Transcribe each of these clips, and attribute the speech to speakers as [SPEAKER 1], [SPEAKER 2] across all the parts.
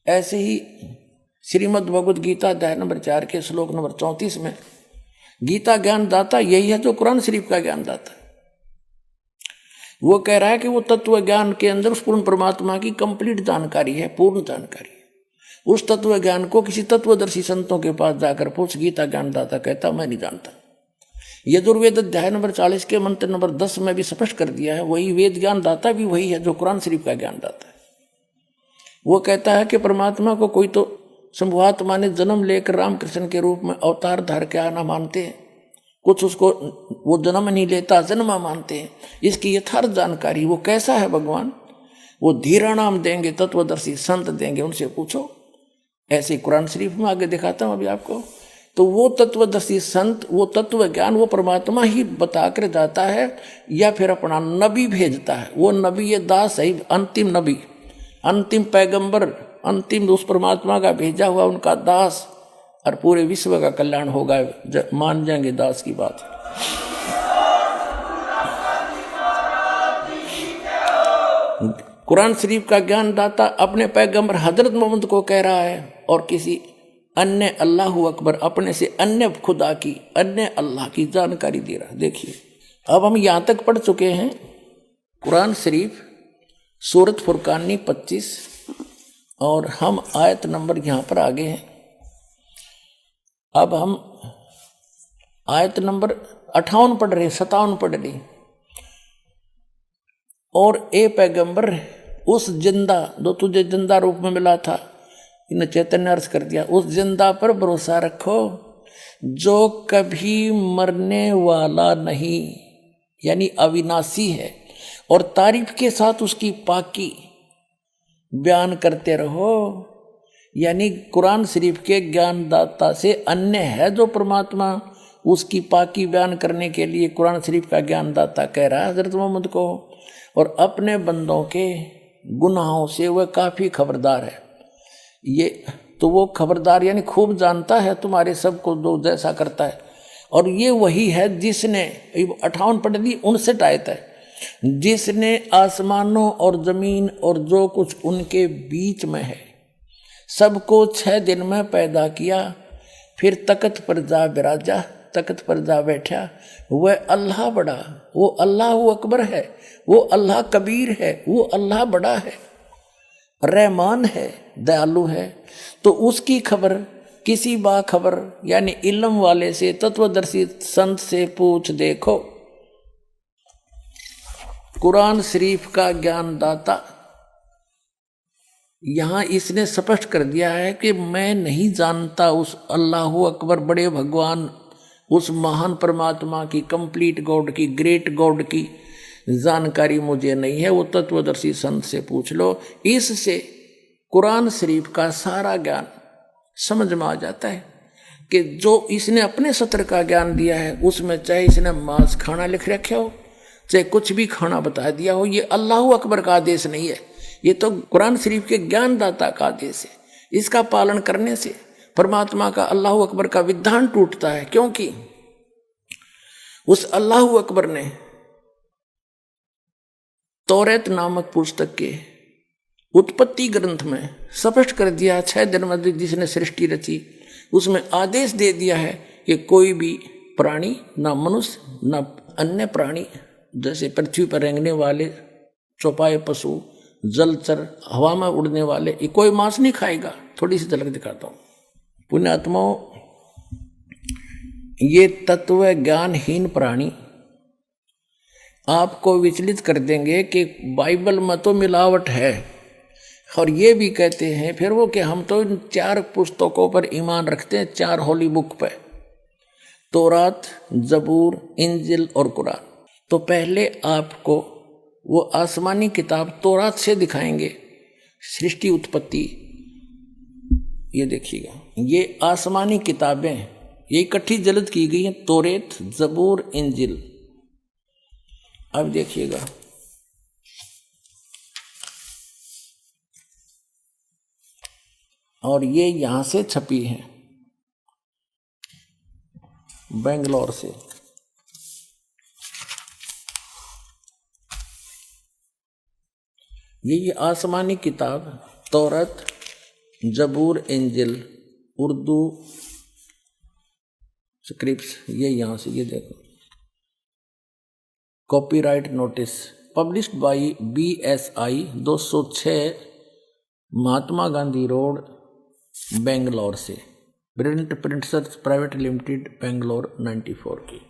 [SPEAKER 1] ऐसे ही श्रीमद् भगवद गीता अध्याय नंबर 4 के श्लोक नंबर 34 में गीता ज्ञान दाता यही है जो कुरान शरीफ का ज्ञान दाता है। वो कह रहा है कि वो तत्व ज्ञान के अंदर उस पूर्ण परमात्मा की कंप्लीट जानकारी है, पूर्ण जानकारी है। उस तत्व ज्ञान को किसी तत्वदर्शी संतों के पास जाकर पूछ, गीता ज्ञान दाता कहता मैं नहीं जानता। यजुर्वेद अध्याय नंबर 40 के मंत्र नंबर 10 में भी स्पष्ट कर दिया है, वही वेद ज्ञान दाता भी वही है जो कुरान शरीफ का ज्ञान दाता है। वो कहता है कि परमात्मा को कोई तो शंभुआत्मा ने जन्म लेकर रामकृष्ण के रूप में अवतार धार के आना मानते हैं, कुछ उसको वो जन्म नहीं लेता जन्मा मानते हैं। इसकी यथार्थ जानकारी वो कैसा है भगवान, वो धीरा नाम देंगे, तत्वदर्शी संत देंगे, उनसे पूछो। ऐसे कुरान शरीफ में आगे दिखाता हूं अभी आपको। तो वो तत्वदर्शी संत, वो तत्व ज्ञान वो परमात्मा ही बता कर जाता है या फिर अपना नबी भेजता है। वो नबी ये दास है, अंतिम नबी, अंतिम पैगंबर, अंतिम उस परमात्मा का भेजा हुआ उनका दास, और पूरे विश्व का कल्याण होगा, मान जाएंगे दास की बात। कुरान शरीफ का ज्ञान दाता अपने पैगंबर हजरत मोहम्मद को कह रहा है और किसी अन्य अल्लाह अकबर अपने से अन्य खुदा की, अन्य अल्लाह की जानकारी दे रहा है। देखिए अब हम यहाँ तक पढ़ चुके हैं कुरान शरीफ सूरत फुरकानी 25 और हम आयत नंबर यहाँ पर आगे हैं। अब हम आयत नंबर 58 पढ़ रहे, 57 पढ़ रहे। और ए पैगंबर उस जिंदा जो तुझे जिंदा रूप में मिला था, इन्हें चैतन्य अर्थ कर दिया, उस जिंदा पर भरोसा रखो जो कभी मरने वाला नहीं, यानी अविनाशी है, और तारीफ के साथ उसकी पाकी बयान करते रहो। यानी कुरान शरीफ के ज्ञानदाता से अन्य है जो परमात्मा, उसकी पाकी बयान करने के लिए कुरान शरीफ का ज्ञानदाता कह रहा है हजरत मोहम्मद को, और अपने बंदों के गुनाहों से वह काफ़ी खबरदार है। ये तो वो खबरदार यानी खूब जानता है तुम्हारे सबको जो जैसा करता है। और ये वही है जिसने 58 पढ़ दी, 59 आयत है, जिसने आसमानों और जमीन और जो कुछ उनके बीच में है सबको 6 दिन में पैदा किया, फिर तख्त पर जा बिराजा, तख्त पर जा बैठा। वह अल्लाह बड़ा, वो अल्लाह अकबर है, वो अल्लाह कबीर है, वो अल्लाह बड़ा है, रहमान है, दयालु है। तो उसकी खबर किसी बाखबर यानी इल्म वाले से, तत्वदर्शी संत से पूछ देखो। कुरान शरीफ का ज्ञानदाता यहाँ इसने स्पष्ट कर दिया है कि मैं नहीं जानता उस अल्लाह अकबर बड़े भगवान, उस महान परमात्मा की, कंप्लीट गॉड की, ग्रेट गॉड की जानकारी मुझे नहीं है, वो तत्वदर्शी संत से पूछ लो। इससे कुरान शरीफ का सारा ज्ञान समझ में आ जाता है कि जो इसने अपने सत्र का ज्ञान दिया है उसमें चाहे इसने मांस खाना लिख रखा हो, चाहे कुछ भी खाना बता दिया हो, ये अल्लाह अकबर का आदेश नहीं है, ये तो कुरान शरीफ के ज्ञानदाता का आदेश है। इसका पालन करने से परमात्मा का, अल्लाह अकबर का विधान टूटता है, क्योंकि उस अल्लाह अकबर ने तौरेत नामक पुस्तक के उत्पत्ति ग्रंथ में स्पष्ट कर दिया, 6 दिन में जिसने सृष्टि रची उसमें आदेश दे दिया है कि कोई भी प्राणी, ना मनुष्य ना अन्य प्राणी, जैसे पृथ्वी पर रेंगने वाले चौपाए पशु, जलचर, हवा में उड़ने वाले, ये कोई मांस नहीं खाएगा। थोड़ी सी झलक दिखाता हूँ। पुण्यात्माओं, ये तत्व ज्ञानहीन प्राणी आपको विचलित कर देंगे कि बाइबल में तो मिलावट है, और ये भी कहते हैं फिर वो कि हम तो इन 4 पुस्तकों पर ईमान रखते हैं, 4 होली बुक पे, तौरात, जबूर, इंजिल और कुरान। तो पहले आपको वो आसमानी किताब तौरात से दिखाएंगे सृष्टि उत्पत्ति। ये देखिएगा, ये आसमानी किताबें ये इकट्ठी जल्द की गई हैं, तौरेत, जबूर, इंजिल। अब देखिएगा, और ये यहां से छपी है बेंगलोर से। ये आसमानी किताब तौरात, जबूर एंजल उर्दू स्क्रिप्ट्स, ये यहाँ से ये देखो, copyright notice published by BSI 206 Mahatma Gandhi road Bangalore से, प्रिंटर्स प्राइवेट लिमिटेड बेंगलोर 94 की।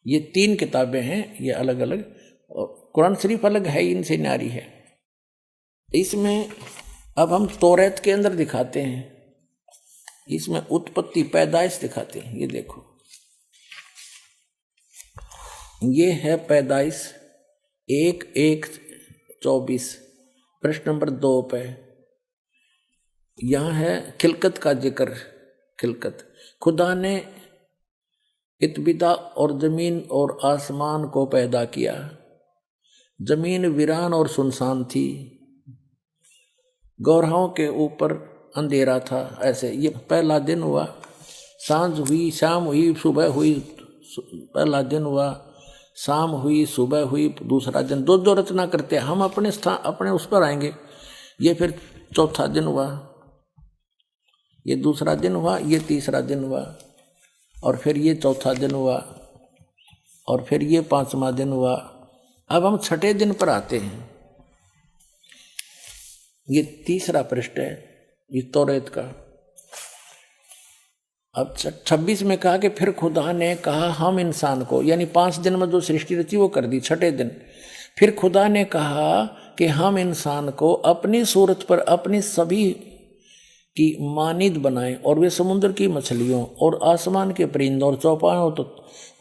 [SPEAKER 1] ये 3 किताबें हैं, ये अलग अलग, कुरान शरीफ अलग है, इनसे न्यारी है। इसमें अब हम तौरात के अंदर दिखाते हैं, इसमें उत्पत्ति पैदाइश दिखाते हैं। ये देखो, ये है पैदाइश 1:1:24 प्रश्न नंबर 2 पे। यहाँ है खिलकत का जिक्र। खिलकत, खुदा ने इत्बिदा और जमीन और आसमान को पैदा किया। जमीन वीरान और सुनसान थी, गौरवों के ऊपर अंधेरा था। ऐसे ये पहला दिन हुआ, सांझ हुई, शाम हुई, सुबह हुई। पहला दिन हुआ, शाम हुई, सुबह हुई, दूसरा दिन। दो रचना करते हैं हम, अपने स्थान अपने उस पर आएंगे। ये फिर चौथा दिन हुआ, ये दूसरा दिन हुआ, ये तीसरा दिन हुआ, और फिर ये चौथा दिन हुआ, और फिर ये 5वां दिन हुआ। अब हम 6ठे दिन पर आते हैं। ये तीसरा पृष्ठ है ये तौरात का। अब 26 में कहा कि फिर खुदा ने कहा हम इंसान को, यानी 5 दिन में जो सृष्टि रची वो कर दी। 6ठे दिन फिर खुदा ने कहा कि हम इंसान को अपनी सूरत पर अपनी सभी की मानिद बनाएं, और वे समुद्र की मछलियों और आसमान के परिंदों और चौपायों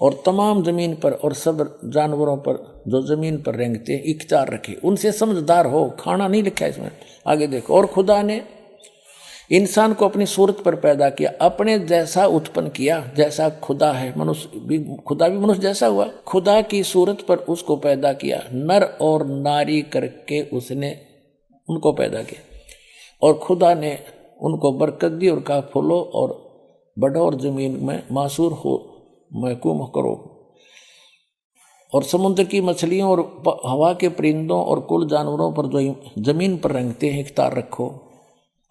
[SPEAKER 1] और तमाम जमीन पर और सब जानवरों पर जो जमीन पर रेंगते हैं इख्तियार रखे। उनसे समझदार हो। खाना नहीं लिखा इसमें, आगे देखो। और खुदा ने इंसान को अपनी सूरत पर पैदा किया, अपने जैसा उत्पन्न किया, जैसा खुदा है। मनुष्य भी, खुदा भी मनुष्य जैसा हुआ। खुदा की सूरत पर उसको पैदा किया, नर और नारी करके उसने उनको पैदा किया। और खुदा ने उनको बरकत दी और कहा फूलो और बढ़ो और जमीन में मासूर हो, महकूम करो, और समुद्र की मछलियों और हवा के परिंदों और कुल जानवरों पर जो जमीन पर रेंगते हैं इख्तियार रखो।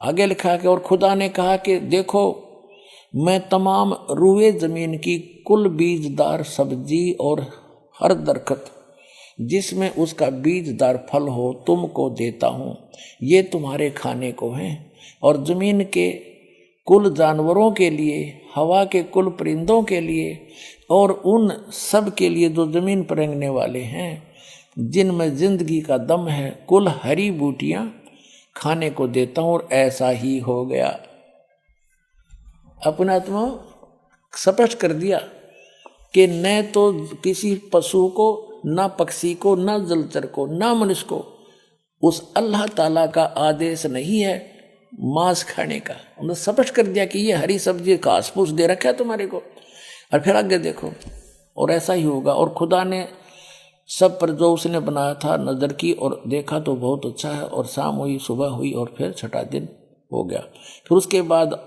[SPEAKER 1] आगे लिखा कि और खुदा ने कहा कि देखो मैं तमाम रुए जमीन की कुल बीजदार सब्जी और हर दरख्त जिसमें उसका बीजदार फल हो तुमको देता हूँ, ये तुम्हारे खाने को हैं। और जमीन के कुल जानवरों के लिए, हवा के कुल परिंदों के लिए, और उन सब के लिए जो जमीन पर रेंगने वाले हैं, जिनमें जिंदगी का दम है, कुल हरी बूटियां खाने को देता हूं। और ऐसा ही हो गया। अपना आत्मा स्पष्ट कर दिया कि न तो किसी पशु को, ना पक्षी को, ना जलचर को, ना मनुष्य को उस अल्लाह ताला का आदेश नहीं है मांस खाने का। उन्होंने स्पष्ट कर दिया कि ये हरी सब्जी घास फूस दे रखा है तुम्हारे को। और फिर आगे देखो, और ऐसा ही होगा। और खुदा ने सब पर जो उसने बनाया था नजर की और देखा तो बहुत अच्छा है। और शाम हुई, सुबह हुई, और फिर 6ठा दिन हो गया। फिर उसके बाद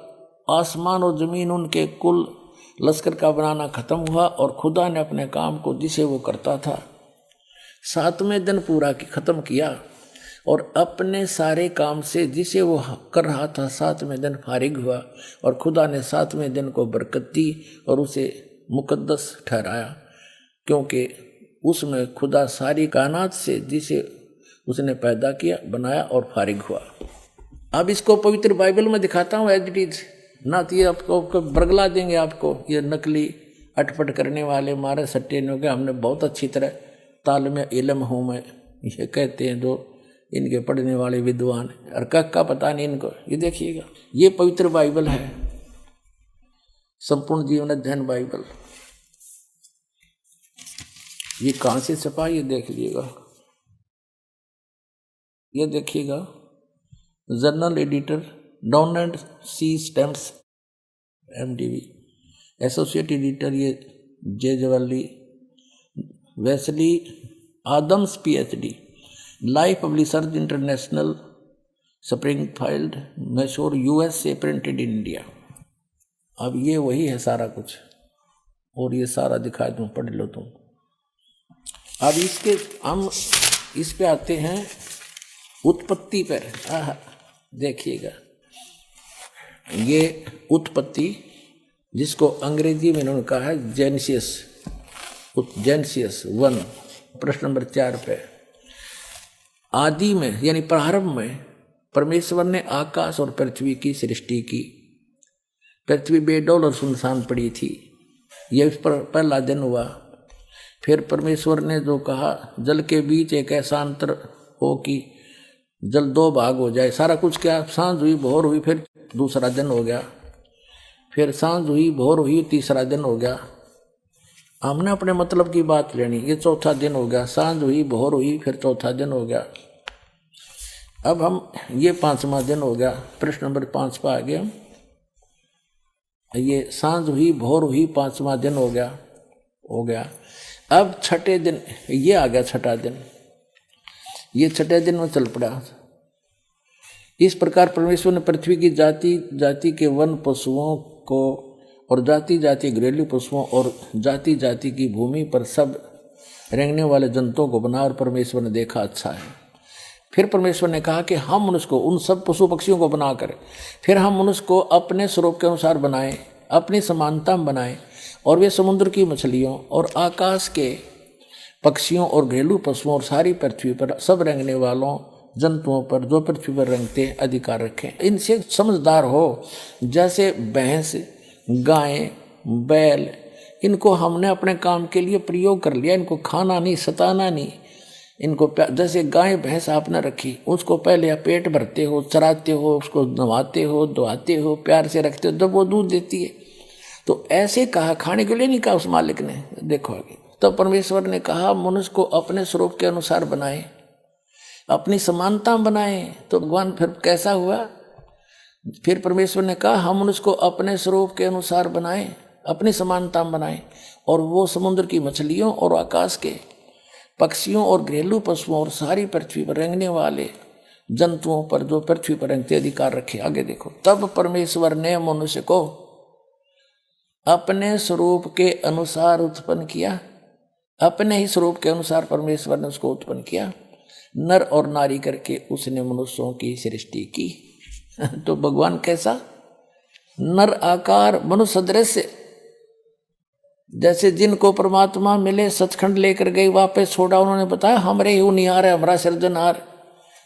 [SPEAKER 1] आसमान और जमीन उनके कुल लश्कर का बनाना खत्म हुआ। और खुदा ने अपने काम को जिसे वो करता था 7वें दिन पूरा खत्म किया, और अपने सारे काम से जिसे वो कर रहा था 7वें दिन फारिग हुआ। और खुदा ने 7वें दिन को बरकत दी और उसे मुकद्दस ठहराया, क्योंकि उसमें खुदा सारी कायनात से जिसे उसने पैदा किया, बनाया और फारिग हुआ। अब इसको पवित्र बाइबल में दिखाता हूँ एज इट इज, ना तो ये आपको बरगला देंगे आपको ये नकली अटपट करने वाले मारे सट्टे ने के हमने बहुत अच्छी तरह तालमे इल्म हूँ मैं, ये कहते हैं जो इनके पढ़ने वाले विद्वान। और का पता नहीं इनको। ये देखिएगा, ये पवित्र बाइबल है, संपूर्ण जीवन अध्ययन बाइबल। ये कहाँ से छपा ये देख लीजिएगा। ये देखिएगा, journal editor Donald C Stamps MDV, associate editor ये जे जवाली, Wesley Adams PhD, Life Publishers International, Springfield, Missouri USA, printed in India. अब ये वही है सारा कुछ, और ये सारा दिखा दूँ, पढ़ लो तुम। अब इसके हम इस पे आते हैं उत्पत्ति पर। देखिएगा, ये उत्पत्ति, जिसको अंग्रेजी में इन्होंने कहा है जेनेसिस 1, प्रश्न नंबर 4 पे। आदि में यानी प्रारंभ में परमेश्वर ने आकाश और पृथ्वी की सृष्टि की। पृथ्वी बेडौल और सुनसान पड़ी थी, यह इस पर पहला दिन हुआ। फिर परमेश्वर ने जो कहा, जल के बीच एक ऐसा अंतर हो कि जल 2 भाग हो जाए, सारा कुछ क्या, सांझ हुई भोर हुई, फिर दूसरा दिन हो गया, फिर सांझ हुई भोर हुई, तीसरा दिन हो गया। हमने अपने मतलब की बात लेनी, ये चौथा दिन हो गया, सांझ हुई भोर हुई, फिर चौथा दिन हो गया। अब हम ये 5वां दिन हो गया, प्रश्न नंबर 5 पर आ गए हम। ये सांझ हुई भोर हुई, 5वां दिन हो गया। अब छठे दिन ये आ गया, छठा दिन, ये छठे दिन में चल पड़ा। इस प्रकार परमेश्वर ने पृथ्वी की जाति जाति के वन पशुओं को और जाति जाति घरेलू पशुओं और जाति जाति की भूमि पर सब रेंगने वाले जंतुओं को बना, और परमेश्वर ने देखा अच्छा है। फिर परमेश्वर ने कहा कि हम मनुष्य को, उन सब पशु पक्षियों को बनाकर, फिर हम मनुष्य को अपने स्वरूप के अनुसार बनाएं, अपनी समानता में बनाएं, और वे समुद्र की मछलियों और आकाश के पक्षियों और घरेलू पशुओं और सारी पृथ्वी पर सब रेंगने वालों जंतुओं पर जो पृथ्वी पर रेंगते अधिकार रखें। इनसे समझदार हो, जैसे भैंस, गाय, बैल, इनको हमने अपने काम के लिए प्रयोग कर लिया, इनको खाना नहीं, सताना नहीं, इनको जैसे गाय भैंस आपने रखी, उसको पहले आप पेट भरते हो, चराते हो, उसको नहवाते हो, धुआते हो, प्यार से रखते हो, जब वो दूध देती है। तो ऐसे कहा, खाने के लिए नहीं कहा उस मालिक ने। देखो आगे, तो परमेश्वर ने कहा मनुष्य को अपने स्वरूप के अनुसार बनाए, अपनी समानता बनाए। तो भगवान फिर कैसा हुआ, फिर परमेश्वर ने कहा हम मनुष्य को अपने स्वरूप के अनुसार बनाए, अपनी समानता बनाए, और वो समुद्र की मछलियों और आकाश के पक्षियों और घरेलू पशुओं और सारी पृथ्वी पर रेंगने वाले जंतुओं पर जो पृथ्वी पर रेंगते अधिकार रखे। आगे देखो, तब परमेश्वर ने मनुष्य को अपने स्वरूप के अनुसार उत्पन्न किया, अपने ही स्वरूप के अनुसार परमेश्वर ने उसको उत्पन्न किया, नर और नारी करके उसने मनुष्यों की सृष्टि की। तो भगवान कैसा, नर आकार, मनुष्य सदृश, जैसे जिनको परमात्मा मिले सचखंड लेकर गए, वापस छोड़ा, उन्होंने बताया हमरे ही निहार है, हमारा सृजनहार,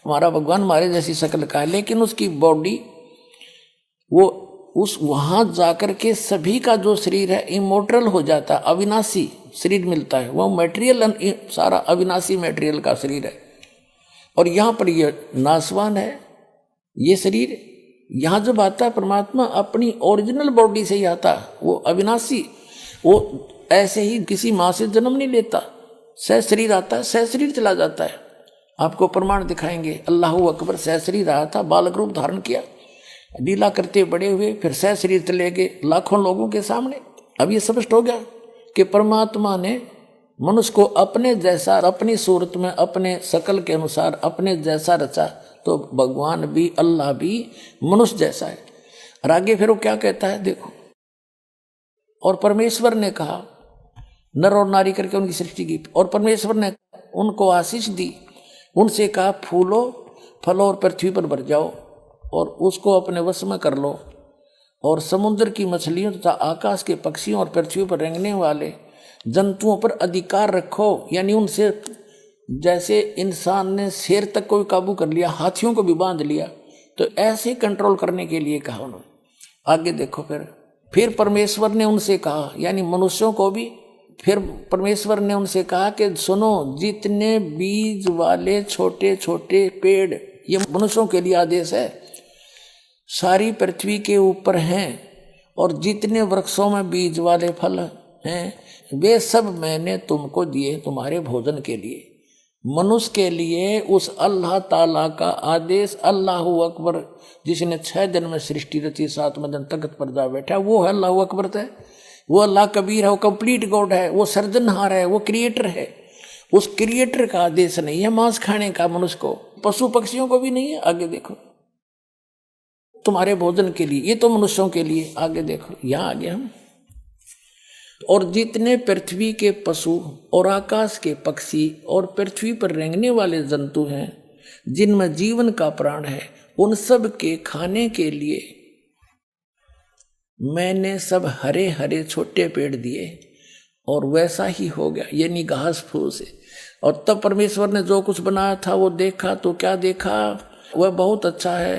[SPEAKER 1] हमारा भगवान हमारे जैसी शक्ल का है, लेकिन उसकी बॉडी वो उस वहां जाकर के सभी का जो शरीर है इमोर्टल हो जाता है, अविनाशी शरीर मिलता है, वो मटेरियल सारा अविनाशी मटेरियल का शरीर है। और यहाँ पर ये नाशवान है ये शरीर। यहाँ जब आता है परमात्मा अपनी ओरिजिनल बॉडी से ही आता है, वो अविनाशी, वो ऐसे ही किसी माँ से जन्म नहीं लेता, सह शरीर आता है, सह शरीर चला जाता है। आपको प्रमाण दिखाएंगे, अल्लाह अकबर सह शरीर आया था, बालक रूप धारण किया, लीला करते बड़े हुए, फिर सह शरीर चले गए लाखों लोगों के सामने। अब ये स्पष्ट हो गया कि परमात्मा ने मनुष्य को अपने जैसा, अपनी सूरत में, अपने शकल के अनुसार अपने जैसा रचा। तो भगवान भी, अल्लाह भी मनुष्य जैसा है। और आगे फिर वो क्या कहता है देखो, और परमेश्वर ने कहा, नर और नारी करके उनकी सृष्टि की, और परमेश्वर ने उनको आशीष दी, उनसे कहा फूलो फलो और पृथ्वी पर भर जाओ और उसको अपने वश में कर लो, और समुद्र की मछलियों तथा आकाश के पक्षियों और पृथ्वी पर रेंगने वाले जंतुओं पर अधिकार रखो। यानी उनसे, जैसे इंसान ने शेर तक को भी काबू कर लिया, हाथियों को भी बांध लिया, तो ऐसे कंट्रोल करने के लिए कहा उन्होंने। आगे देखो, फिर परमेश्वर ने उनसे कहा, यानी मनुष्यों को भी, फिर परमेश्वर ने उनसे कहा कि सुनो, जितने बीज वाले छोटे छोटे पेड़, ये मनुष्यों के लिए आदेश है, सारी पृथ्वी के ऊपर हैं, और जितने वृक्षों में बीज वाले फल हैं, वे सब मैंने तुमको दिए तुम्हारे भोजन के लिए। मनुष्य के लिए उस अल्लाह ताला का आदेश, अल्लाह अकबर, जिसने 6 दिन में सृष्टि रची, 7वें दिन तख्त पर जा बैठा, वो है अल्लाह अकबर है, वो अल्लाह कबीर है, वो कंप्लीट गॉड है, वो सर्जनहार है, वो क्रिएटर है। उस क्रिएटर का आदेश नहीं है मांस खाने का मनुष्य को, पशु पक्षियों को भी नहीं है। आगे देखो, तुम्हारे भोजन के लिए, ये तो मनुष्यों के लिए। आगे देखो, यहाँ आगे हम, और जितने पृथ्वी के पशु और आकाश के पक्षी और पृथ्वी पर रेंगने वाले जंतु हैं, जिनमें जीवन का प्राण है, उन सब के खाने के लिए मैंने सब हरे हरे छोटे पेड़ दिए और वैसा ही हो गया, यानी घास फूस है। और तब परमेश्वर ने जो कुछ बनाया था वो देखा तो क्या देखा, वह बहुत अच्छा है।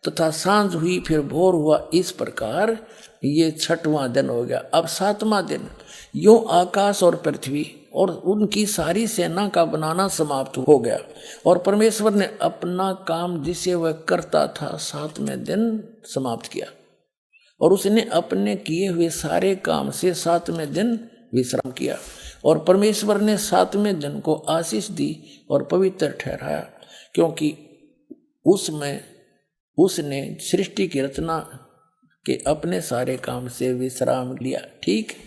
[SPEAKER 1] तथा सांझ हुई फिर भोर हुआ, इस प्रकार ये 6वां दिन हो गया। अब 7वां दिन यूं आकाश और पृथ्वी और उनकी सारी सेना का बनाना समाप्त हो गया। और परमेश्वर ने अपना काम जिसे वह करता था 7वें दिन समाप्त किया। और उसने अपने किए हुए सारे काम से 7वें दिन विश्राम किया। और परमेश्वर ने 7वें दिन को आशीष दी और पवित्र ठहराया, क्योंकि उसमें उसने सृष्टि की रचना के अपने सारे काम से विश्राम लिया। ठीक।